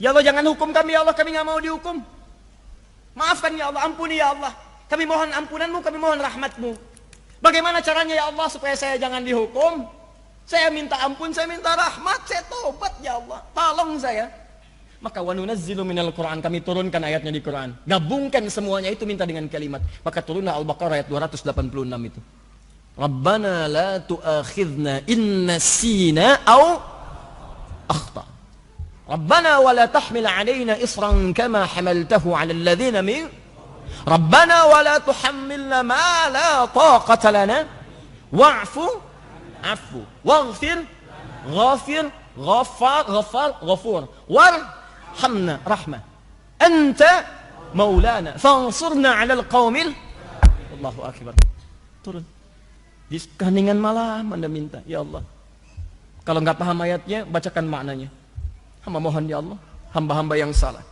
Ya Allah, jangan hukum kami ya Allah, kami nggak mau dihukum. Maafkan ya Allah, ampuni ya Allah. Kami mohon ampunanmu, kami mohon rahmatmu. Bagaimana caranya ya Allah supaya saya jangan dihukum? Saya minta ampun, saya minta rahmat, saya tobat ya Allah. Tolong saya. Maka wa nunazzilu minal Qur'an, kami turunkan ayatnya di Quran. Gabungkan semuanya itu minta dengan kalimat. Maka turunlah Al-Baqarah ayat 286 itu. Rabbana la tu'akhidna in nasina aw akhta. Rabbana wa la tahmil 'alaina isran kama hamaltahu 'ala alladhina min Rabbana wa la tuhammilna ma la taqata lana wa'fu afu waghfir ghafir ghaffar ghafur warhamna rahmah anta maulana fansurna 'alal qaumil. Allahu akbar. Turun di keheningan malam Anda minta ya Allah. Kalau nggak paham ayatnya, bacakan maknanya. Hamba mohon ya Allah, hamba-hamba yang salah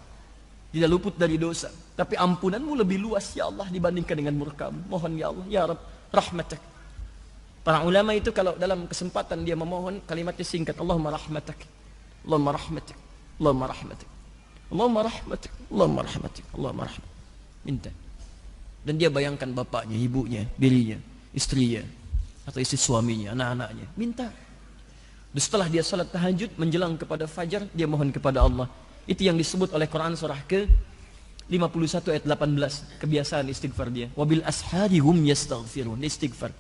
tidak luput dari dosa, tapi ampunanmu lebih luas ya Allah dibandingkan dengan murkamu. Mohon ya Allah, ya Rabb, rahmatak. Para ulama itu kalau dalam kesempatan dia memohon, kalimatnya singkat, Allahumma rahmatak, Allahumma rahmatak, Allahumma rahmatak, Allahumma rahmatak, Allahumma rahmatak, Allahumma rahmatak. Minta. Dan dia bayangkan bapaknya, ibunya, dirinya, istrinya, atau istri suaminya, anak-anaknya. Minta. Dan setelah dia salat tahajud menjelang kepada fajar, dia mohon kepada Allah. Itu yang disebut oleh Quran surah ke-51 ayat 18, kebiasaan istighfar dia. Wabil ashari hum yastaghfirun, istighfar.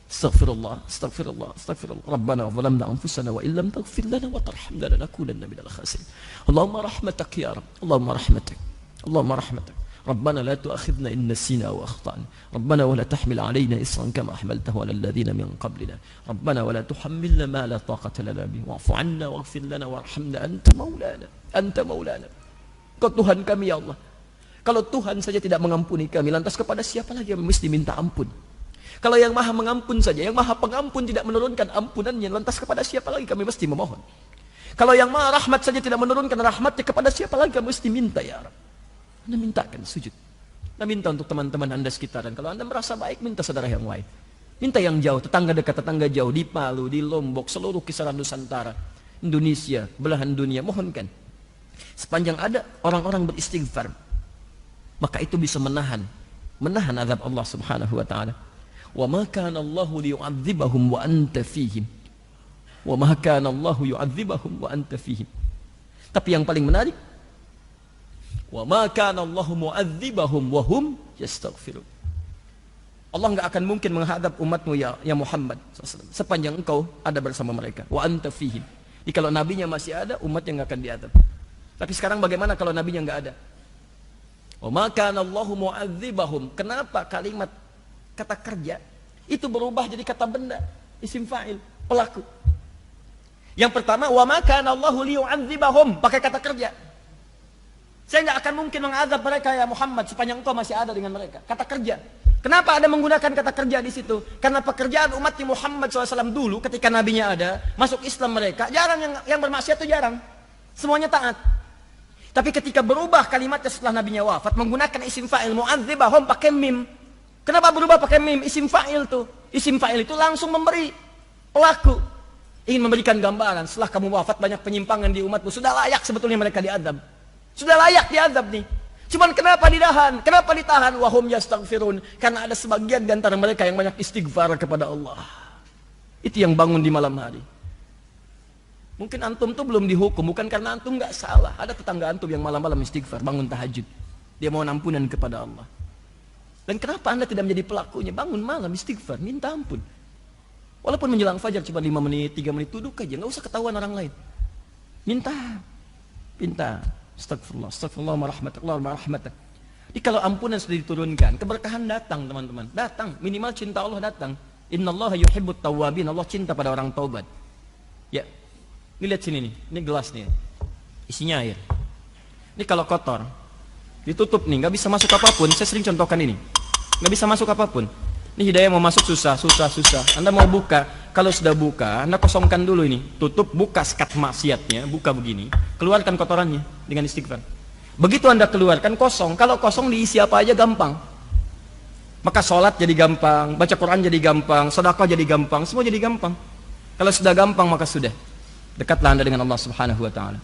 Astaghfirullah, astaghfirullah, astaghfirullah. Rabbana zalamna anfusana wa illam taghfir lana wa tarhamna lanakunanna minal khasirin. Allahumma rahmatak ya Rabb, Allahumma rahmatak. Allahumma rahmatak. Rabbana la tu'akhidna in nasina wa akhtana. Rabbana wa la tahmil 'alaina isran kama hamaltahu 'alal ladzina min qablina. Rabbana wa la tuhammilna ma la taqata lana bihi wa'fu 'anna waghfir lana warhamna anta maulana. Anta maulana. Kau Tuhan kami ya Allah. Kalau Tuhan saja tidak mengampuni kami, lantas kepada siapa lagi yang mesti minta ampun? Kalau yang Maha mengampun saja, yang Maha pengampun tidak menurunkan ampunannya, lantas kepada siapa lagi kami mesti memohon? Kalau yang Maha rahmat saja tidak menurunkan rahmatnya, kepada siapa lagi kami mesti minta ya Rabb? Anda mintakan sujud. Anda minta untuk teman-teman Anda sekitaran. Kalau Anda merasa baik, minta saudara yang lain. Minta yang jauh, tetangga dekat, tetangga jauh, di Palu, di Lombok, seluruh kisaran Nusantara, Indonesia, belahan dunia, mohonkan. Sepanjang ada orang-orang beristighfar, maka itu bisa menahan azab Allah Subhanahu wa taala. Wa ma kana Allahu liyu'adzibahum wa anta fihim. Wa ma kana Allahu yu'adzibahum wa anta fihim. Tapi yang paling menarik, wa ma kana Allahu mu'adzibahum wa hum yastaghfirun. Allah enggak akan mungkin menghadap umatmu ya Muhammad SAW, sepanjang engkau ada bersama mereka. Wa anta fihim. Jadi kalau nabinya masih ada, umatnya enggak akan diadab. Tapi sekarang bagaimana kalau nabinya enggak ada? Wa ma kana Allahu mu'adzibahum. Kenapa kalimat kata kerja itu berubah jadi kata benda, isim fa'il, pelaku? Yang pertama, wa ma kana Allahu liyu'adzibahum, pakai kata kerja. Saya nggak akan mungkin mengazab mereka ya Muhammad sepanjang engkau masih ada dengan mereka. Kata kerja. Kenapa ada menggunakan kata kerja di situ? Karena pekerjaan umat Muhammad SAW dulu ketika nabinya ada, masuk Islam mereka, jarang yang bermaksiat itu jarang. Semuanya taat. Tapi ketika berubah kalimatnya setelah nabinya wafat, menggunakan isim fa'il mu'adzibahum pakai mim. Kenapa berubah pakai mim? Isim fa'il tuh. Isim fa'il itu langsung memberi pelaku. Ingin memberikan gambaran, setelah kamu wafat banyak penyimpangan di umatmu, sudah layak sebetulnya mereka diazab. Sudah layak diazab nih. Cuman kenapa ditahan? Kenapa ditahan? Wahum yastaghfirun. Karena ada sebagian di antara mereka yang banyak istighfar kepada Allah. Itu yang bangun di malam hari. Mungkin antum tuh belum dihukum, bukan karena antum nggak salah. Ada tetangga antum yang malam-malam istighfar, bangun tahajud. Dia mohon ampunan kepada Allah. Dan kenapa Anda tidak menjadi pelakunya? Bangun malam istighfar, minta ampun. Walaupun menjelang fajar cuma 5 menit, 3 menit, duduk aja, nggak usah ketahuan orang lain. Minta. Astagfirullah, astagfirullah, marahmatullah, marahmatak. Jadi kalau ampunan sudah diturunkan, keberkahan datang teman-teman. Datang, minimal cinta Allah datang. Innallaha yuhibbut tawwabin, Allah cinta pada orang taubat. Ya, ini lihat sini nih, ini gelas nih. Isinya air. Ini kalau kotor, ditutup nih, nggak bisa masuk apapun. Saya sering contohkan ini. Nggak bisa masuk apapun. Ini hidayah mau masuk susah. Anda mau buka, kalau sudah buka, Anda kosongkan dulu ini. Tutup, buka sekat maksiatnya, buka begini. Keluarkan kotorannya dengan istighfar. Begitu Anda keluarkan kosong. Kalau kosong diisi apa aja gampang. Maka sholat jadi gampang, baca Quran jadi gampang, sedekah jadi gampang, semua jadi gampang. Kalau sudah gampang maka sudah. Dekatlah Anda dengan Allah Subhanahu wa taala.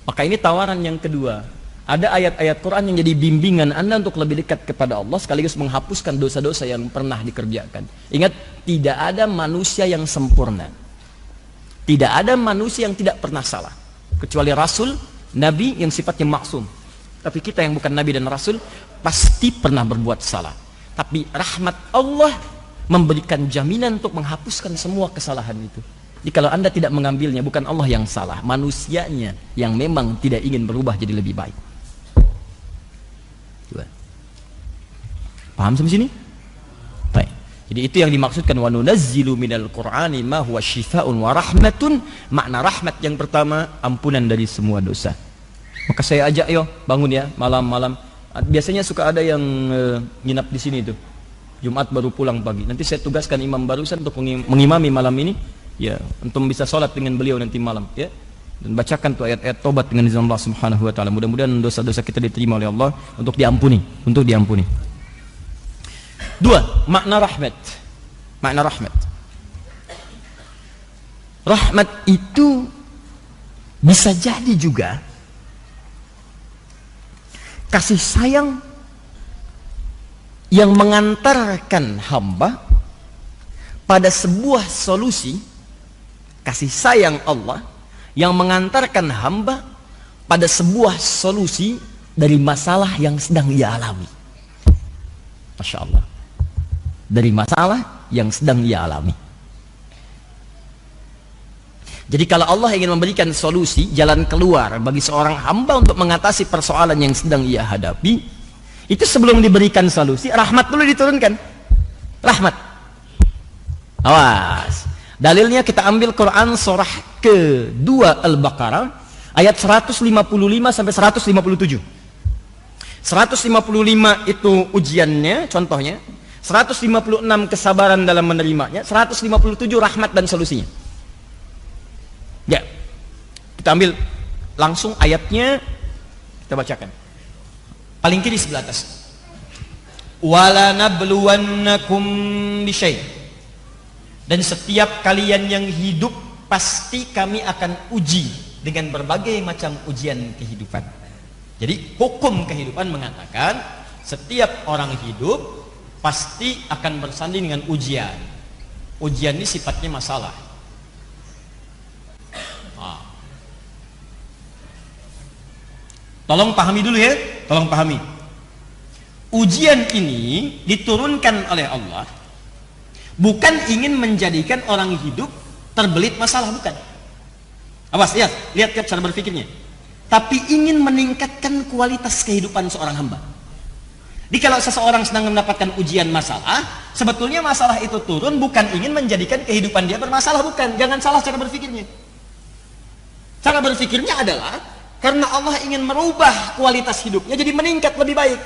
Maka ini tawaran yang kedua. Ada ayat-ayat Quran yang jadi bimbingan Anda untuk lebih dekat kepada Allah sekaligus menghapuskan dosa-dosa yang pernah dikerjakan. Ingat, tidak ada manusia yang sempurna. Tidak ada manusia yang tidak pernah salah. Kecuali Rasul, Nabi yang sifatnya maksum. Tapi kita yang bukan Nabi dan Rasul pasti pernah berbuat salah. Tapi rahmat Allah memberikan jaminan untuk menghapuskan semua kesalahan itu. Jadi kalau Anda tidak mengambilnya, bukan Allah yang salah, manusianya yang memang tidak ingin berubah jadi lebih baik. Paham sampai sini? Baik. Jadi itu yang dimaksudkan wa nunazzilu minal Qur'ani ma huwa syifaa'un wa rahmatun. Makna rahmat yang pertama, ampunan dari semua dosa. Maka saya ajak yo bangun ya malam-malam. Biasanya suka ada yang nginap di sini tuh. Jumat baru pulang pagi. Nanti saya tugaskan imam barusan untuk mengimami malam ini. Ya, untuk bisa sholat dengan beliau nanti malam. Ya, dan bacakan tuh ayat-ayat tobat dengan izin Allah Subhanahu Wa Taala. Mudah-mudahan dosa-dosa kita diterima oleh Allah untuk diampuni, Dua, makna rahmat. Makna rahmat. Rahmat itu bisa jadi juga kasih sayang yang mengantarkan hamba pada sebuah solusi. Kasih sayang Allah yang mengantarkan hamba pada sebuah solusi dari masalah yang sedang ia alami. Masya Allah. Dari masalah yang sedang ia alami. Jadi kalau Allah ingin memberikan solusi, jalan keluar bagi seorang hamba untuk mengatasi persoalan yang sedang ia hadapi, itu sebelum diberikan solusi, rahmat dulu diturunkan. Rahmat. Awas. Dalilnya kita ambil Quran surah ke-2 Al-Baqarah ayat 155 sampai 157. 155 itu ujiannya, contohnya. 156 kesabaran dalam menerimanya, 157 rahmat dan solusinya. Ya, kita ambil langsung ayatnya, kita bacakan. Paling kiri sebelah atas. Wala nabluwannakum bisyai'. Dan setiap kalian yang hidup pasti kami akan uji dengan berbagai macam ujian kehidupan. Jadi hukum kehidupan mengatakan setiap orang hidup pasti akan bersanding dengan ujian. Ujian ini sifatnya masalah. Tolong pahami dulu ya, tolong pahami. Ujian ini diturunkan oleh Allah bukan ingin menjadikan orang hidup terbelit masalah, bukan. Awas, lihat cara berpikirnya. Tapi ingin meningkatkan kualitas kehidupan seorang hamba. Jadi kalau seseorang sedang mendapatkan ujian masalah, sebetulnya masalah itu turun bukan ingin menjadikan kehidupan dia bermasalah, bukan. Jangan salah cara berpikirnya. Cara berpikirnya adalah karena Allah ingin merubah kualitas hidupnya jadi meningkat lebih baik.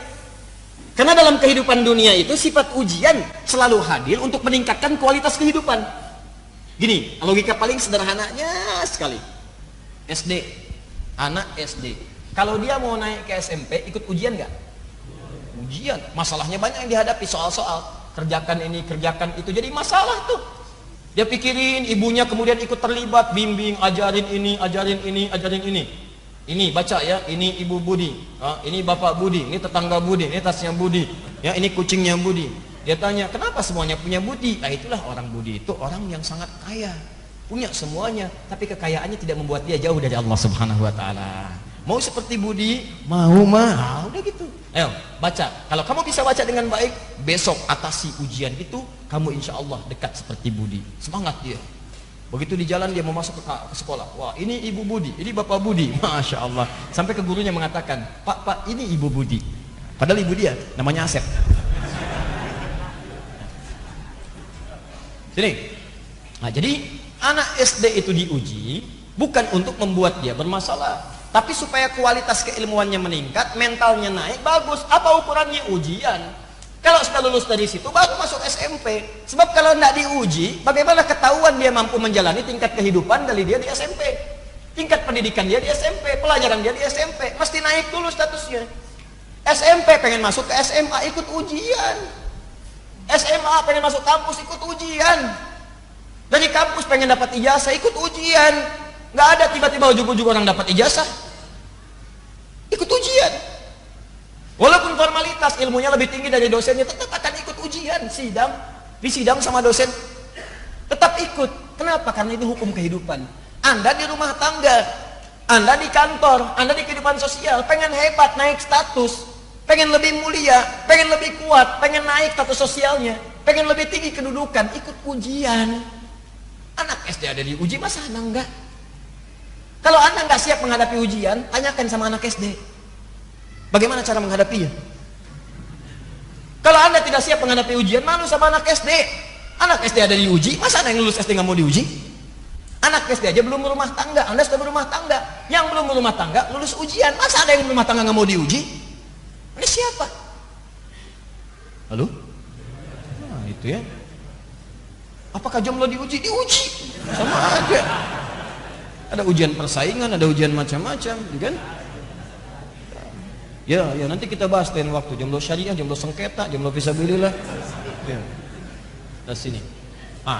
Karena dalam kehidupan dunia itu sifat ujian selalu hadir untuk meningkatkan kualitas kehidupan. Gini, logika paling sederhananya sekali. SD, anak SD. Kalau dia mau naik ke SMP, ikut ujian nggak? Ujian, masalahnya banyak yang dihadapi, soal-soal kerjakan ini, kerjakan itu, jadi masalah tuh. Dia pikirin, ibunya kemudian ikut terlibat, bimbing, ajarin ini, ajarin ini, ajarin ini. Ini baca ya, ini ibu Budi, ini bapak Budi, ini tetangga Budi, ini tasnya Budi, ya ini kucingnya Budi. Dia tanya, kenapa semuanya punya Budi? Nah itulah orang Budi itu orang yang sangat kaya, punya semuanya, tapi kekayaannya tidak membuat dia jauh dari Allah Subhanahu Wa Taala. Mau seperti Budi, mau mah, udah gitu. Ayo baca. Kalau kamu bisa baca dengan baik, besok atasi ujian itu, kamu insya Allah dekat seperti Budi. Semangat dia. Begitu di jalan dia mau masuk ke sekolah, wah ini ibu Budi, ini bapak Budi, masya Allah. Sampai ke gurunya mengatakan, pak ini ibu Budi. Padahal ibu dia namanya Asep. Sini. Nah jadi anak SD itu diuji bukan untuk membuat dia bermasalah, tapi supaya kualitas keilmuannya meningkat, mentalnya naik, bagus. Apa ukurannya? Ujian. Kalau sudah lulus dari situ baru masuk SMP. Sebab kalau tidak diuji, bagaimana ketahuan dia mampu menjalani tingkat kehidupan dari dia di SMP? Tingkat pendidikan dia di SMP, pelajaran dia di SMP, mesti naik dulu statusnya. SMP pengen masuk ke SMA, ikut ujian. SMA pengen masuk kampus, ikut ujian. Dari kampus pengen dapat ijazah, ikut ujian. Nggak ada tiba-tiba ujung-ujung orang dapat ijazah. Ikut ujian. Walaupun formalitas ilmunya lebih tinggi dari dosennya, tetap akan ikut ujian, di sidang sama dosen. Tetap ikut. Kenapa? Karena itu hukum kehidupan. Anda di rumah tangga, Anda di kantor, Anda di kehidupan sosial, pengen hebat, naik status, pengen lebih mulia, pengen lebih kuat, pengen naik status sosialnya, pengen lebih tinggi kedudukan, ikut ujian. Anak SD ada diuji, masa Anda enggak? Kalau Anda enggak siap menghadapi ujian, tanyakan sama anak SD. Bagaimana cara menghadapinya? Kalau Anda tidak siap menghadapi ujian, malu sama anak SD. Anak SD ada diuji, masa Anda yang lulus SD nggak mau diuji? Anak SD aja belum berumah tangga, Anda sudah berumah tangga. Yang belum berumah tangga lulus ujian, masa ada yang berumah tangga nggak mau diuji? Ini siapa? Halo? Nah, itu ya. Apakah jomblo diuji? Diuji, sama aja. Ada ujian persaingan, ada ujian macam-macam, kan? Ya, nanti kita bahas lain waktu. Jomblo syariah, jomblo sengketa, jomblo fisabilillah. Ya. Nah, sini.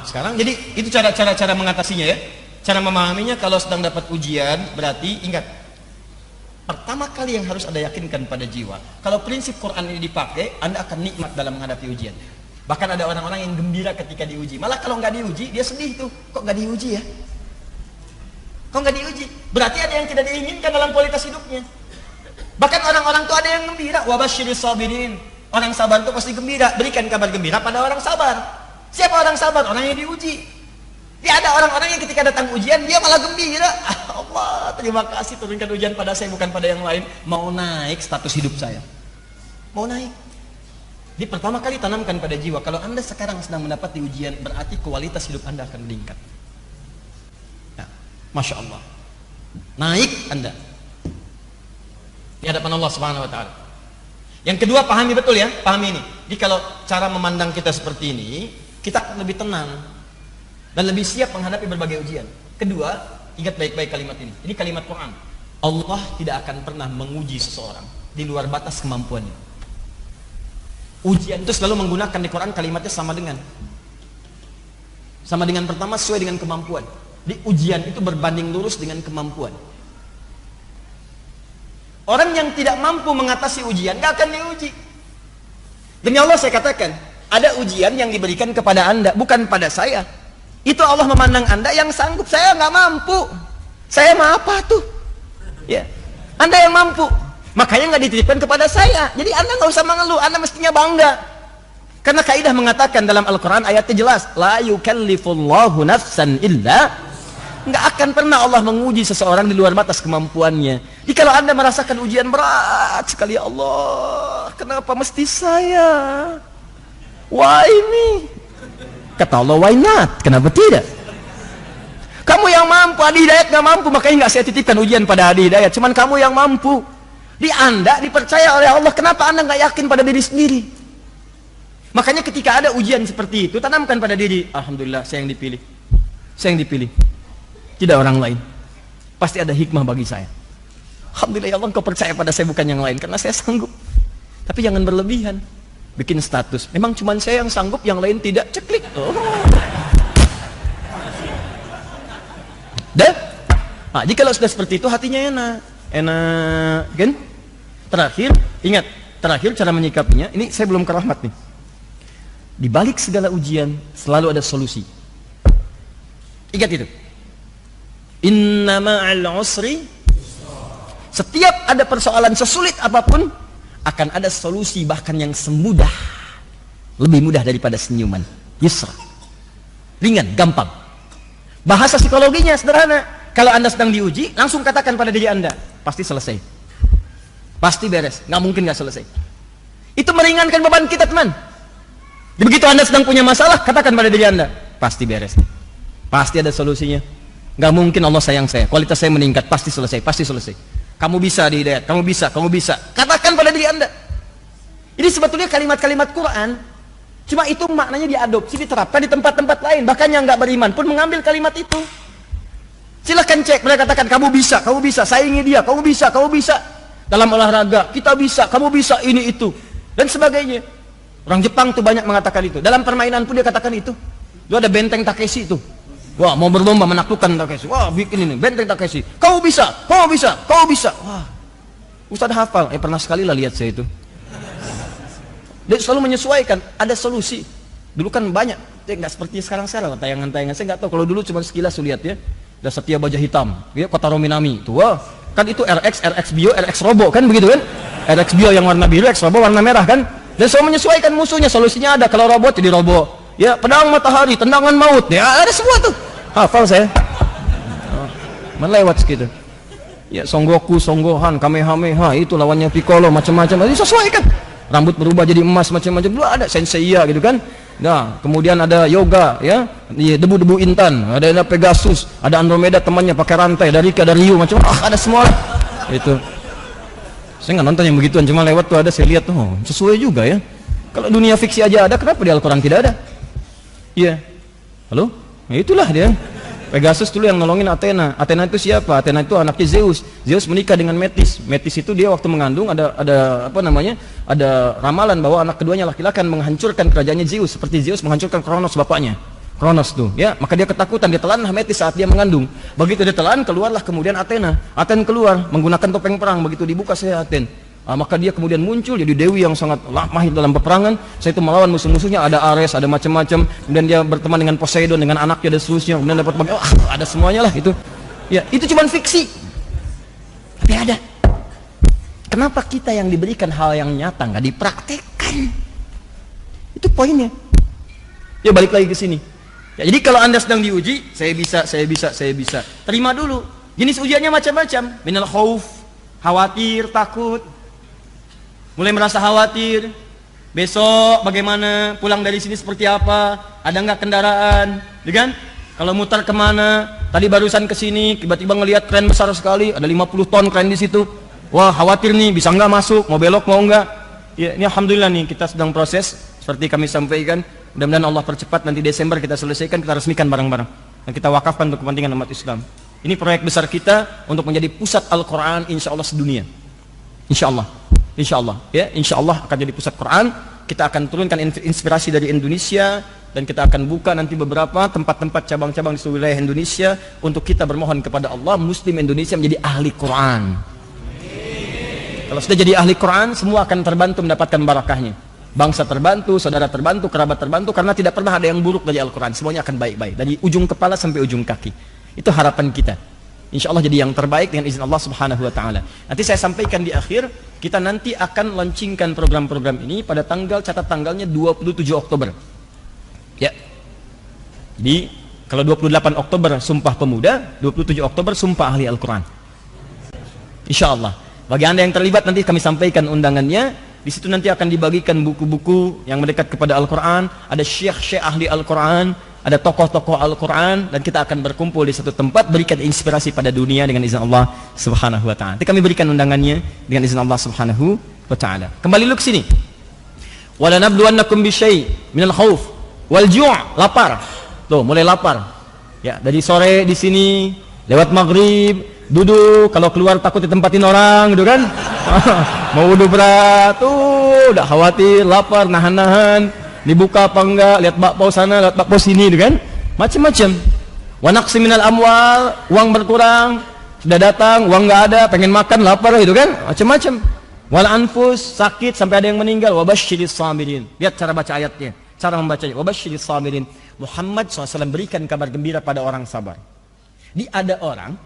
Sekarang jadi itu cara mengatasinya ya. Cara memahaminya kalau sedang dapat ujian, berarti ingat. Pertama kali yang harus Anda yakinkan pada jiwa. Kalau prinsip Quran ini dipakai, Anda akan nikmat dalam menghadapi ujian. Bahkan ada orang-orang yang gembira ketika diuji. Malah kalau nggak diuji, dia sedih tuh. Kok nggak diuji ya? Kok nggak diuji? Berarti ada yang tidak diinginkan dalam kualitas hidupnya. Bahkan orang-orang itu ada yang gembira. Wabasyiris sabirin. Orang sabar itu pasti gembira. Berikan kabar gembira pada orang sabar. Siapa orang sabar? Orang yang diuji. Dia ada orang-orang yang ketika datang ujian dia malah gembira. Allah, terima kasih turunkan ujian pada saya bukan pada yang lain. Mau naik status hidup saya. Mau naik. Di pertama kali tanamkan pada jiwa. Kalau Anda sekarang sedang mendapat ujian, berarti kualitas hidup Anda akan meningkat. Nah, Masya Allah. Naik Anda di hadapan Allah Subhanahu wa taala. Yang kedua, pahami betul ya, pahami ini. Jadi kalau cara memandang kita seperti ini, kita akan lebih tenang dan lebih siap menghadapi berbagai ujian. Kedua, ingat baik-baik kalimat ini. Ini kalimat Quran. Allah tidak akan pernah menguji seseorang di luar batas kemampuannya. Ujian itu selalu menggunakan di Quran kalimatnya sama dengan pertama sesuai dengan kemampuan. Di ujian itu berbanding lurus dengan kemampuan. Orang yang tidak mampu mengatasi ujian gak akan diuji. Demi Allah saya katakan, ada ujian yang diberikan kepada Anda, bukan pada saya. Itu Allah memandang Anda yang sanggup. Saya nggak mampu. Saya mah apa tuh? Ya, Anda yang mampu. Makanya nggak dititipkan kepada saya. Jadi Anda nggak usah mengeluh. Anda mestinya bangga. Karena kaidah mengatakan dalam Al-Quran ayatnya jelas, la yukallifullahu nafsan illa. Nggak akan pernah Allah menguji seseorang di luar batas kemampuannya. Jadi kalau Anda merasakan ujian berat sekali, ya Allah, kenapa mesti saya? Why me? Kata Allah, why not? Kenapa tidak? Kamu yang mampu, Adi Hidayat nggak mampu, makanya nggak saya titipkan ujian pada Adi Hidayat. Cuman kamu yang mampu. Di Anda dipercaya oleh Allah, kenapa Anda nggak yakin pada diri sendiri? Makanya ketika ada ujian seperti itu, tanamkan pada diri, alhamdulillah saya yang dipilih. Saya yang dipilih. Tidak orang lain. Pasti ada hikmah bagi saya. Alhamdulillah ya Allah, engkau percaya pada saya bukan yang lain, karena saya sanggup. Tapi jangan berlebihan. Bikin status. Memang cuma saya yang sanggup, yang lain tidak. Ceklik. Oh. Dan, jika sudah seperti itu, hatinya enak. Enak, kan? Terakhir, ingat. Terakhir cara menyikapinya, ini saya belum ke rahmat nih. Di balik segala ujian, selalu ada solusi. Ingat itu. Inna ma'al usri. Setiap ada persoalan sesulit apapun, akan ada solusi bahkan yang semudah, lebih mudah daripada senyuman. Yusra. Ringan, gampang. Bahasa psikologinya sederhana. Kalau Anda sedang diuji, langsung katakan pada diri Anda, pasti selesai. Pasti beres. Nggak mungkin nggak selesai. Itu meringankan beban kita, teman. Begitu Anda sedang punya masalah, katakan pada diri Anda, pasti beres. Pasti ada solusinya. Nggak mungkin Allah sayang saya, kualitas saya meningkat, pasti selesai, pasti selesai. Kamu bisa di hidayat, kamu bisa, kamu bisa. Katakan pada diri Anda. Ini sebetulnya kalimat-kalimat Quran, cuma itu maknanya diadopsi, diterapkan di tempat-tempat lain. Bahkan yang nggak beriman pun mengambil kalimat itu. Silahkan cek, mereka katakan kamu bisa, saingi dia, kamu bisa. Dalam olahraga, kita bisa, kamu bisa, ini itu, dan sebagainya. Orang Jepang tuh banyak mengatakan itu. Dalam permainan pun dia katakan itu. Itu ada benteng Takeshi itu. Wah, mau berlomba menaklukkan Takeshi. Wah, bikin ini benteng Takeshi. Kau bisa. Wah, Ustadz hafal, pernah sekali lah lihat saya itu. Dia selalu menyesuaikan, ada solusi. Dulu kan banyak, nggak seperti sekarang tayangan-tayangan. Saya nggak tahu, kalau dulu cuma sekilas lihat ya. Ada Setia Baja Hitam, ya, Kota Rominami, tuh, wah, kan itu RX Bio, RX Robo kan begitu kan? RX Bio yang warna biru, RX Robo warna merah kan? Dan selalu menyesuaikan musuhnya, solusinya ada. Kalau robot jadi Robo, ya pedang matahari, tendangan maut, ya ada semua tuh. Hafal saya. Melewat segitu. Ya Songgoku, Songgohan, Kamehameha, itu lawannya Piccolo, macam-macam. Disesuaikan. Rambut berubah jadi emas, macam-macam. Dulu ada Senseiya gitu kan. Nah, kemudian ada yoga, ya, debu-debu intan, ada Pegasus, ada Andromeda temannya pakai rantai, dari Rika, dari Yu, macam ada semua. Itu. Saya nggak nonton yang begituan, cuma lewat tuh ada, saya lihat tuh, oh, sesuai juga ya. Kalau dunia fiksi aja ada, kenapa di Al-Quran tidak ada? Iya. Halo? Ya itulah dia. Pegasus dulu yang nolongin Athena. Athena itu siapa? Athena itu anaknya Zeus. Zeus menikah dengan Metis. Metis itu dia waktu mengandung ada apa namanya? Ada ramalan bahwa anak keduanya laki-laki akan menghancurkan kerajaannya Zeus seperti Zeus menghancurkan Kronos bapaknya. Kronos tuh, ya, maka dia ketakutan, dia telanlah Metis saat dia mengandung. Begitu dia telan, keluarlah kemudian Athena. Athena keluar menggunakan topeng perang. Begitu dibuka saya Athena. Maka dia kemudian muncul jadi dewi yang sangat mahir dalam peperangan. Saya itu melawan musuh-musuhnya, ada Ares, ada macam-macam. Kemudian dia berteman dengan Poseidon, dengan anaknya dan seterusnya. Kemudian dapat ada semuanya lah itu. Ya, itu cuma fiksi. Tapi ada. Kenapa kita yang diberikan hal yang nyata nggak dipraktekkan? Itu poinnya. Ya balik lagi ke sini. Ya, jadi kalau Anda sedang diuji, saya bisa. Terima dulu. Jenis ujiannya macam-macam. Minal khauf, khawatir, takut. Mulai merasa khawatir, besok bagaimana, pulang dari sini seperti apa, ada nggak kendaraan, ya kan? Kalau mutar kemana, tadi barusan ke sini, tiba-tiba ngelihat kren besar sekali, ada 50 ton kren di situ, wah khawatir nih, bisa nggak masuk, mau belok mau nggak? Ya, ini alhamdulillah nih kita sedang proses, seperti kami sampaikan, mudah-mudahan Allah percepat, nanti Desember kita selesaikan, kita resmikan bareng-bareng, dan kita wakafkan untuk kepentingan umat Islam. Ini proyek besar kita untuk menjadi pusat Al-Quran, insya Allah sedunia, insya Allah. Insya Allah, ya, insya Allah akan jadi pusat Quran. Kita akan turunkan inspirasi dari Indonesia dan kita akan buka nanti beberapa tempat-tempat cabang-cabang di seluruh wilayah Indonesia untuk kita bermohon kepada Allah, Muslim Indonesia menjadi ahli Quran. Kalau sudah jadi ahli Quran, semua akan terbantu mendapatkan barakahnya. Bangsa terbantu, saudara terbantu, kerabat terbantu, karena tidak pernah ada yang buruk dari Al-Quran. Semuanya akan baik-baik, dari ujung kepala sampai ujung kaki. Itu harapan kita. Insya Allah jadi yang terbaik dengan izin Allah Subhanahu Wa Taala. Nanti saya sampaikan di akhir, kita nanti akan launchingkan program-program ini pada catat tanggalnya 27 Oktober. Ya. Jadi kalau 28 Oktober Sumpah Pemuda, 27 Oktober Sumpah Ahli Al-Quran. Insya Allah. Bagi Anda yang terlibat nanti kami sampaikan undangannya. Di situ nanti akan dibagikan buku-buku yang mendekat kepada Al-Quran. Ada syekh-syekh ahli Al-Quran, ada tokoh-tokoh Al-Quran, dan kita akan berkumpul di satu tempat berikan inspirasi pada dunia dengan izin Allah Subhanahu Wa Taala. Nanti kami berikan undangannya dengan izin Allah Subhanahu Wa Taala. Kembali dulu ke sini. Wala nabluwannakum bisyai minal khauf wal ju', lapar. Tuh, mulai lapar. Ya, dari sore di sini, lewat maghrib, duduk, kalau keluar takut ditempatin orang gitu kan. Mau wudhu berat, tuh udah khawatir, lapar, nahan-nahan, dibuka apa enggak, lihat bakpao sana, lihat bakpao sini gitu kan. Macam-macam. Wa naqsi minal amwal, uang berkurang, sudah datang, uang enggak ada, pengen makan, lapar gitu kan. Macam-macam. Wal anfus, sakit sampai ada yang meninggal. Wa basyiris sabirin. Lihat cara baca ayatnya, cara membacanya. Wa basyiris sabirin. Muhammad SAW berikan kabar gembira pada orang sabar. Ada orang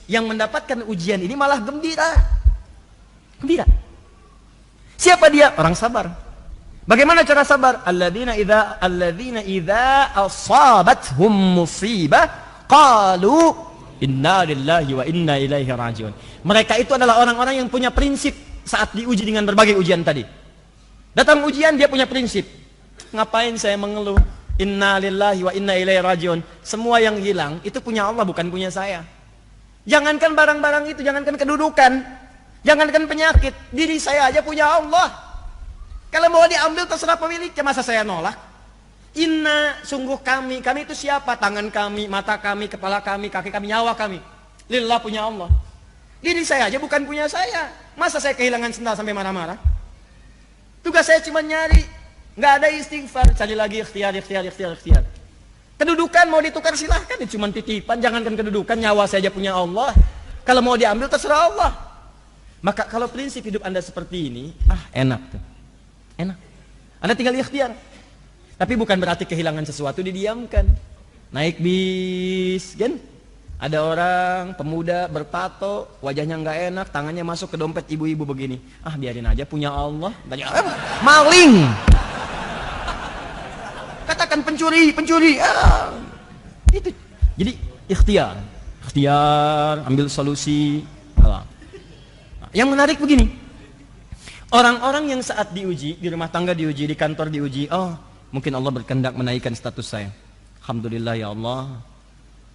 yang mendapatkan ujian ini malah gembira. Gembira. Siapa dia? Orang sabar. Bagaimana cara sabar? Alladzina idza asabathum musibah qalu inna lillahi wa inna ilaihi rajiun. Mereka itu adalah orang-orang yang punya prinsip saat diuji dengan berbagai ujian tadi. Datang ujian dia punya prinsip. Ngapain saya mengeluh? Inna lillahi wa inna ilaihi rajiun. Semua yang hilang itu punya Allah, bukan punya saya. Jangankan barang-barang itu, jangankan kedudukan, jangankan penyakit, diri saya aja punya Allah. Kalau mau diambil terserah pemiliknya, masa saya nolak? Inna, sungguh kami itu siapa? Tangan kami, mata kami, kepala kami, kaki kami, nyawa kami. Lillah punya Allah. Diri saya aja bukan punya saya. Masa saya kehilangan sendal sampai marah-marah? Tugas saya cuma nyari, nggak ada istighfar, cari lagi ikhtiar. Kedudukan mau ditukar silahkan, cuma titipan, jangankan kedudukan, nyawa saya aja punya Allah. Kalau mau diambil terserah Allah. Maka kalau prinsip hidup Anda seperti ini, enak tuh. Enak. Anda tinggal ikhtiar. Tapi bukan berarti kehilangan sesuatu didiamkan. Naik bis, kan? Ada orang pemuda bertato, wajahnya nggak enak, tangannya masuk ke dompet ibu-ibu begini. Biarin aja, punya Allah. Maling. Katakan pencuri. Itu. Jadi ikhtiar, ambil solusi. Yang menarik begini, orang-orang yang saat diuji, di rumah tangga diuji, di kantor diuji, mungkin Allah berkehendak menaikkan status saya. Alhamdulillah ya Allah.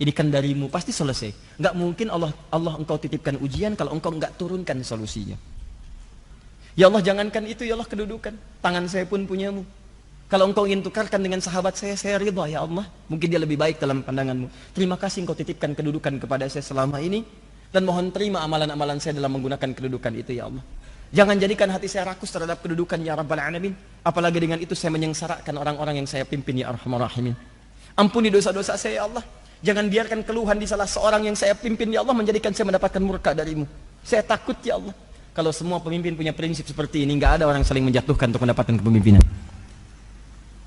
Ini kan darimu, pasti selesai. Nggak mungkin Allah engkau titipkan ujian kalau engkau nggak turunkan solusinya. Ya Allah, jangankan itu ya Allah, kedudukan. Tangan saya pun punyamu. Kalau engkau ingin tukarkan dengan sahabat saya ridha ya Allah. Mungkin dia lebih baik dalam pandanganmu. Terima kasih engkau titipkan kedudukan kepada saya selama ini. Dan mohon terima amalan-amalan saya dalam menggunakan kedudukan itu ya Allah. Jangan jadikan hati saya rakus terhadap kedudukan ya Rabbal Alamin. Apalagi dengan itu saya menyengsarakan orang-orang yang saya pimpin ya Arhamar Rahimin. Ampuni dosa-dosa saya ya Allah. Jangan biarkan keluhan di salah seorang yang saya pimpin ya Allah menjadikan saya mendapatkan murka darimu. Saya takut ya Allah. Kalau semua pemimpin punya prinsip seperti ini, nggak ada orang saling menjatuhkan untuk mendapatkan kepemimpinan.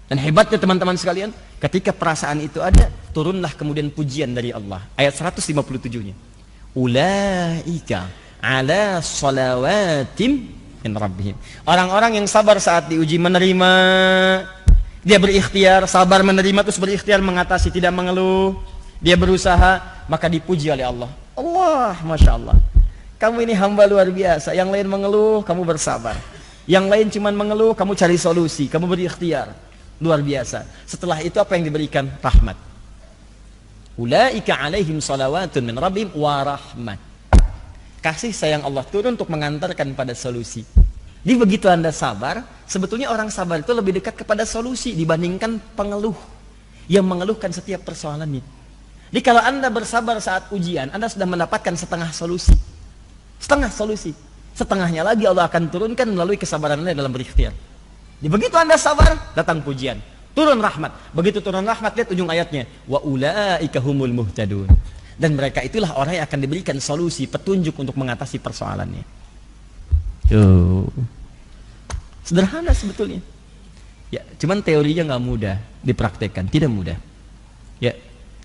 Dan hebatnya teman-teman sekalian, ketika perasaan itu ada, turunlah kemudian pujian dari Allah. Ayat 157-nya. Ulaika ala salawatim min rabbihim. Orang-orang yang sabar saat diuji, menerima, dia berikhtiar, sabar menerima, terus berikhtiar mengatasi, tidak mengeluh. Dia berusaha, maka dipuji oleh Allah. Allah, Masya Allah. Kamu ini hamba luar biasa. Yang lain mengeluh, kamu bersabar. Yang lain cuma mengeluh, kamu cari solusi, kamu berikhtiar. Luar biasa. Setelah itu apa yang diberikan? Rahmat. Ulaika alaihim salawatun min rabbihim wa rahmat. Kasih sayang Allah turun untuk mengantarkan pada solusi. Jadi begitu Anda sabar, sebetulnya orang sabar itu lebih dekat kepada solusi dibandingkan pengeluh yang mengeluhkan setiap persoalannya. Jadi kalau Anda bersabar saat ujian, Anda sudah mendapatkan setengah solusi. Setengah solusi. Setengahnya lagi Allah akan turunkan melalui kesabaran Anda dalam berikhtiar. Jadi begitu Anda sabar, datang pujian. Turun rahmat. Begitu turun rahmat, lihat ujung ayatnya. Wa ulaika humul muhtadun. Dan mereka itulah orang yang akan diberikan solusi, petunjuk untuk mengatasi persoalannya. Tuh. Sederhana sebetulnya. Ya, cuman teorinya nggak mudah dipraktekkan, tidak mudah. Ya.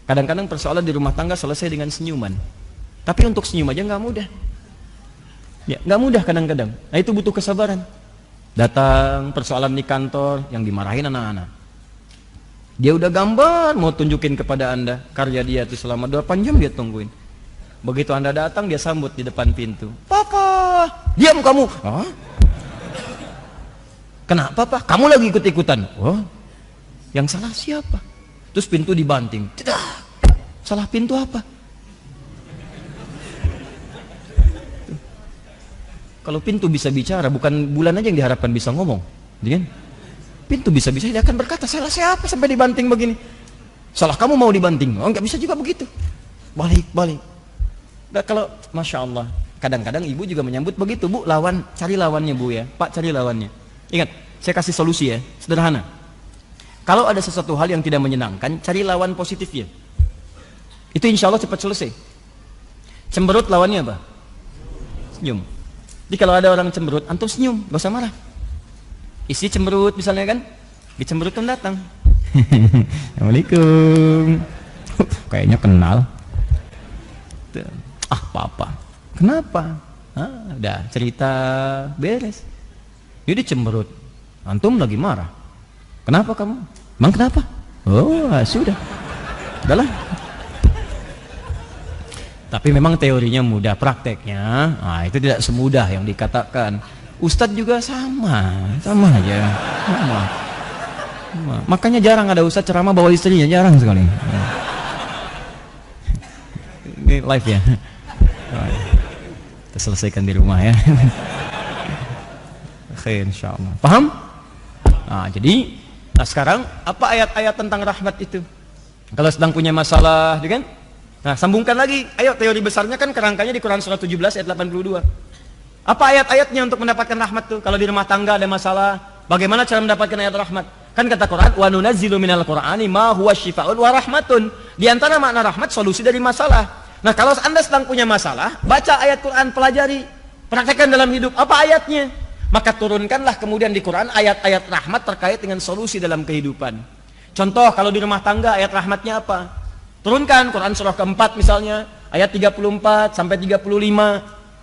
Kadang-kadang persoalan di rumah tangga selesai dengan senyuman. Tapi untuk senyum aja nggak mudah. Ya, nggak mudah kadang-kadang. Nah itu butuh kesabaran. Datang persoalan di kantor yang dimarahin anak-anak. Dia udah gambar mau tunjukin kepada Anda karya dia itu selama 8 jam dia tungguin. Begitu Anda datang dia sambut di depan pintu. Papa, diam kamu. Kenapa Pak? Kamu lagi ikut-ikutan. Yang salah siapa? Terus pintu dibanting. Tidak. Salah pintu apa? Kalau pintu bisa bicara, bukan bulan aja yang diharapkan bisa ngomong, kan? Pintu bisa-bisa dia akan berkata, salah siapa sampai dibanting begini? Salah kamu mau dibanting? Nggak bisa juga begitu. Balik. Nah, kalau Masya Allah, kadang-kadang ibu juga menyambut begitu, Bu, cari lawannya Bu ya, Pak cari lawannya. Ingat, saya kasih solusi ya, sederhana. Kalau ada sesuatu hal yang tidak menyenangkan, cari lawan positifnya. Itu insya Allah cepat selesai. Cemberut lawannya apa? Senyum. Jadi kalau ada orang cemberut, antum senyum, gak usah marah. Isi cemberut misalnya kan, dicemberutkan datang. Assalamualaikum. Kayaknya kenal. Papa. Kenapa? Udah cerita beres. Dia dicemberut. Antum lagi marah. Kenapa kamu? Emang kenapa? Sudah. Udahlah. Tapi memang teorinya mudah, prakteknya itu tidak semudah yang dikatakan. Ustadz juga sama aja. Sama. Makanya jarang ada ustadz ceramah bawa istrinya, jarang sekali. Ini live ya. Kita selesaikan di rumah ya. Oke, insyaallah. Paham? Jadi sekarang apa ayat-ayat tentang rahmat itu? Kalau sedang punya masalah, kan? Nah, sambungkan lagi. Ayo, teori besarnya kan kerangkanya di Quran surah 17 ayat 82. Apa ayat-ayatnya untuk mendapatkan rahmat tuh? Kalau di rumah tangga ada masalah, bagaimana cara mendapatkan ayat rahmat? Kan kata Quran, wa nunazzilu minal Qur'ani ma huwa syifaa'un wa rahmatun. Di antara makna rahmat solusi dari masalah. Nah, kalau Anda sedang punya masalah, baca ayat Quran, pelajari. Praktekkan dalam hidup. Apa ayatnya? Maka turunkanlah kemudian di Quran ayat-ayat rahmat terkait dengan solusi dalam kehidupan. Contoh, kalau di rumah tangga ayat rahmatnya apa? Turunkan Quran surah keempat misalnya, ayat 34 sampai 35.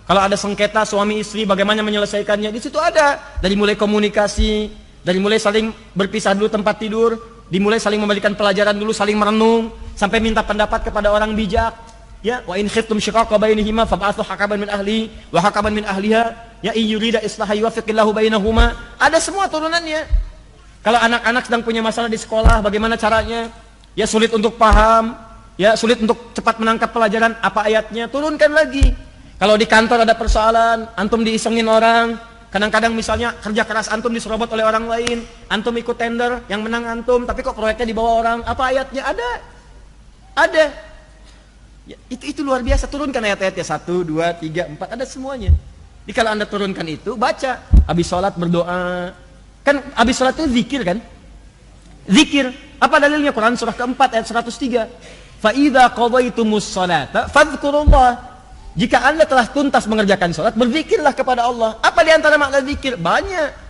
Kalau ada sengketa suami istri, bagaimana menyelesaikannya? Di situ ada. Dari mulai komunikasi, dari mulai saling berpisah dulu tempat tidur, dimulai saling memberikan pelajaran dulu, saling merenung, sampai minta pendapat kepada orang bijak. Ya, wa in khiftum shiqaqa bainihima fab'athu hakaman min ahli wa hakaman min ahliha ya in yurida islaha yuwaffiqillahu bainahuma. Ada semua turunannya. Kalau anak-anak sedang punya masalah di sekolah, bagaimana caranya? Ya sulit untuk paham, ya sulit untuk cepat menangkap pelajaran, apa ayatnya? Turunkan lagi. Kalau di kantor ada persoalan, antum diisengin orang, kadang-kadang misalnya kerja keras antum diserobot oleh orang lain, antum ikut tender, yang menang antum, tapi kok proyeknya dibawa orang, apa ayatnya? Ada. Ya, itu luar biasa. Turunkan ayat-ayatnya 1, 2, 3, 4, ada semuanya. Jadi kalau anda turunkan itu, baca. Habis sholat berdoa. Kan habis sholat itu zikir kan? Zikir. Apa dalilnya? Quran surah keempat ayat 103. Fa'idha qadaitumus sholata fadhkurullah. Jika anda telah tuntas mengerjakan sholat, berzikirlah kepada Allah. Apa di antara makna zikir? Banyak.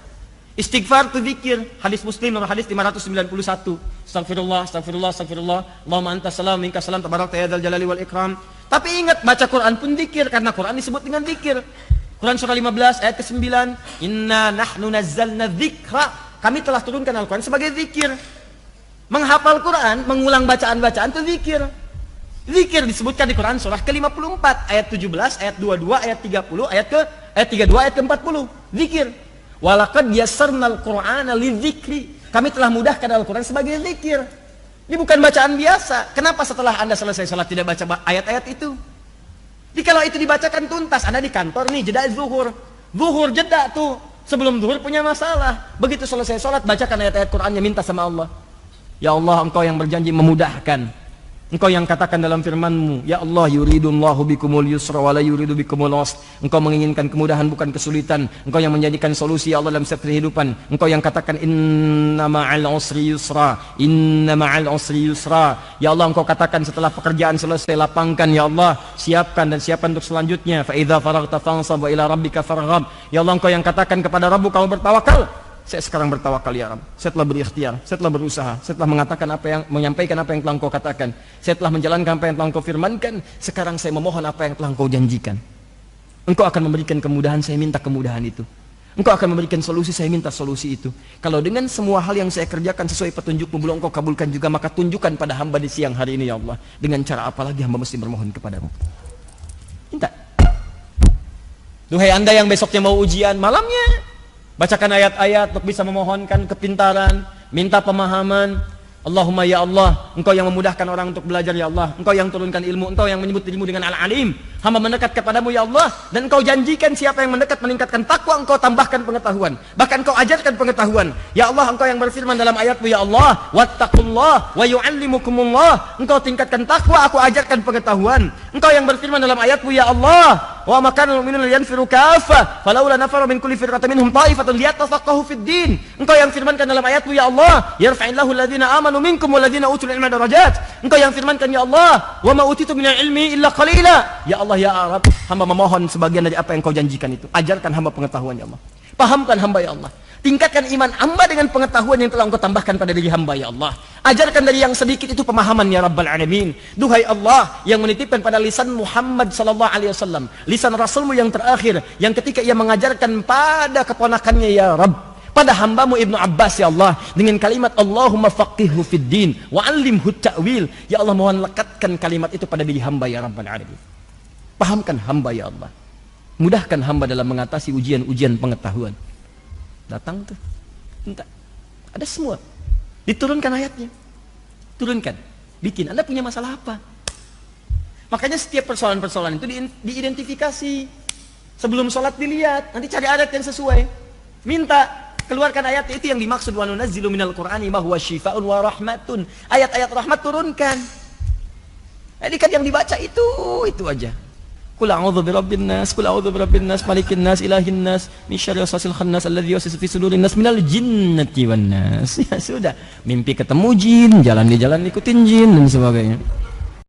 Istighfar itu zikir. Hadis Muslim nomor hadis 591. Astagfirullah, astagfirullah, astagfirullah. Allahumma anta salam, minka salam, tabarakta ya dzal jalali wal ikram. Tapi ingat, baca Quran pun zikir, karena Quran disebut dengan zikir. Quran surah 15 ayat ke-9. Inna nahnu nazzalna dzikra. Kami telah turunkan Al-Quran sebagai zikir. Menghafal Quran, mengulang bacaan-bacaan itu zikir. Zikir disebutkan di Quran surah ke-54 ayat 17, ayat 22, ayat 30, ayat 32, ayat ke-40. Zikir. Walaqad yassarnal Qur'ana lidzikri. Kami telah mudahkan Al-Quran sebagai zikir. Ini bukan bacaan biasa. Kenapa setelah anda selesai sholat tidak baca ayat-ayat itu? Jadi kalau itu dibacakan tuntas, anda di kantor nih, jeda zuhur. Zuhur jeda tuh. Sebelum zuhur punya masalah. Begitu selesai sholat, bacakan ayat-ayat Qurannya, minta sama Allah. Ya Allah, engkau yang berjanji memudahkan. Engkau yang katakan dalam firman-Mu, ya Allah, yuridullahu bikumul yusra wa la yuridu bikumul usra. Engkau menginginkan kemudahan bukan kesulitan. Engkau yang menjadikan solusi ya Allah dalam setiap kehidupan. Engkau yang katakan inna ma'al usri yusra, inna ma'al usri yusra. Ya Allah, Engkau katakan setelah pekerjaan selesai, lapangkan ya Allah, siapkan dan siapkan untuk selanjutnya. Fa idza faraghta fansab wa ila rabbika farghab. Ya Allah, Engkau yang katakan kepada Rabb kau bertawakal. Saya sekarang bertawakal ya Rabb. Saya telah berikhtiar, saya telah berusaha, saya telah mengatakan apa yang, menyampaikan apa yang telah Engkau katakan. Saya telah menjalankan apa yang telah Engkau firmankan. Sekarang saya memohon apa yang telah Engkau janjikan. Engkau akan memberikan kemudahan, saya minta kemudahan itu. Engkau akan memberikan solusi, saya minta solusi itu. Kalau dengan semua hal yang saya kerjakan sesuai petunjuk-Mu belum Engkau kabulkan juga, maka tunjukkan pada hamba di siang hari ini ya Allah. Dengan cara apa lagi hamba mesti bermohon kepadamu? Minta. Duhai anda yang besoknya mau ujian, malamnya bacakan ayat-ayat untuk bisa memohonkan kepintaran, minta pemahaman. Allahumma ya Allah, Engkau yang memudahkan orang untuk belajar ya Allah. Engkau yang turunkan ilmu, Engkau yang menyebut dirimu dengan Al-Alim. Hamba mendekat kepadamu ya Allah. Dan Engkau janjikan siapa yang mendekat meningkatkan takwa, Engkau tambahkan pengetahuan. Bahkan Engkau ajarkan pengetahuan. Ya Allah, Engkau yang berfirman dalam ayat-Mu ya Allah, wattaqullah wa yu'allimukumullah. Engkau tingkatkan takwa, aku ajarkan pengetahuan. Engkau yang berfirman dalam ayat-Mu ya Allah, wa ma kana al-mu'minuna liyanfiru kaffah falaula nafara min kulli firqatin minhum ta'ifatun liyatafaqahu fid din. Engkau yang firmankan dalam ayat-Mu ya Allah, yarfa'illahu alladhina amanu minkum walladhina utul ilma darajat. Engkau yang firmankan ya Allah, wa ma utitu minal ilmi illa qalila. Ya Allah ya Arab, hamba memohon sebagian dari apa yang Kau janjikan itu. Ajarkan hamba pengetahuan ya Allah. Pahamkan hamba ya Allah. Tingkatkan iman hamba dengan pengetahuan yang telah Engkau tambahkan pada diri hamba ya Allah. Ajarkan dari yang sedikit itu pemahaman ya Rabbal Alamin. Duhai Allah yang menitipkan pada lisan Muhammad sallallahu alaihi wasallam, lisan Rasulmu yang terakhir, yang ketika ia mengajarkan pada keponakannya ya Rabb, pada hambamu Ibnu Abbas ya Allah, dengan kalimat Allahumma faqihhu fid din wa 'allimhu ta'wil. Ya Allah, mohon lekatkan kalimat itu pada diri hamba ya Rabbal Alamin. Pahamkan hamba ya Allah. Mudahkan hamba dalam mengatasi ujian-ujian pengetahuan. Datang tuh, minta. Ada semua. Diturunkan ayatnya. Turunkan. Bikin. Anda punya masalah apa? Makanya setiap persoalan-persoalan itu diidentifikasi. Sebelum sholat dilihat. Nanti cari ayat yang sesuai. Minta. Keluarkan ayat itu yang dimaksud. Wa nunazzilu minal Qur'ani ma huwa syifa'un wa rahmatun. Ayat-ayat rahmat turunkan. Jadi kan yang dibaca itu aja. Qul a'udzu birabbin nas, qul a'udzu birabbin nas, malikin nas, ilahin nas, min syarri waswasil khannas alladzi yuwaswisu fi sudurin nas minal jinnati wan nas. Ya sudah, mimpi ketemu jin, jalan di jalan ikutin jin dan sebagainya.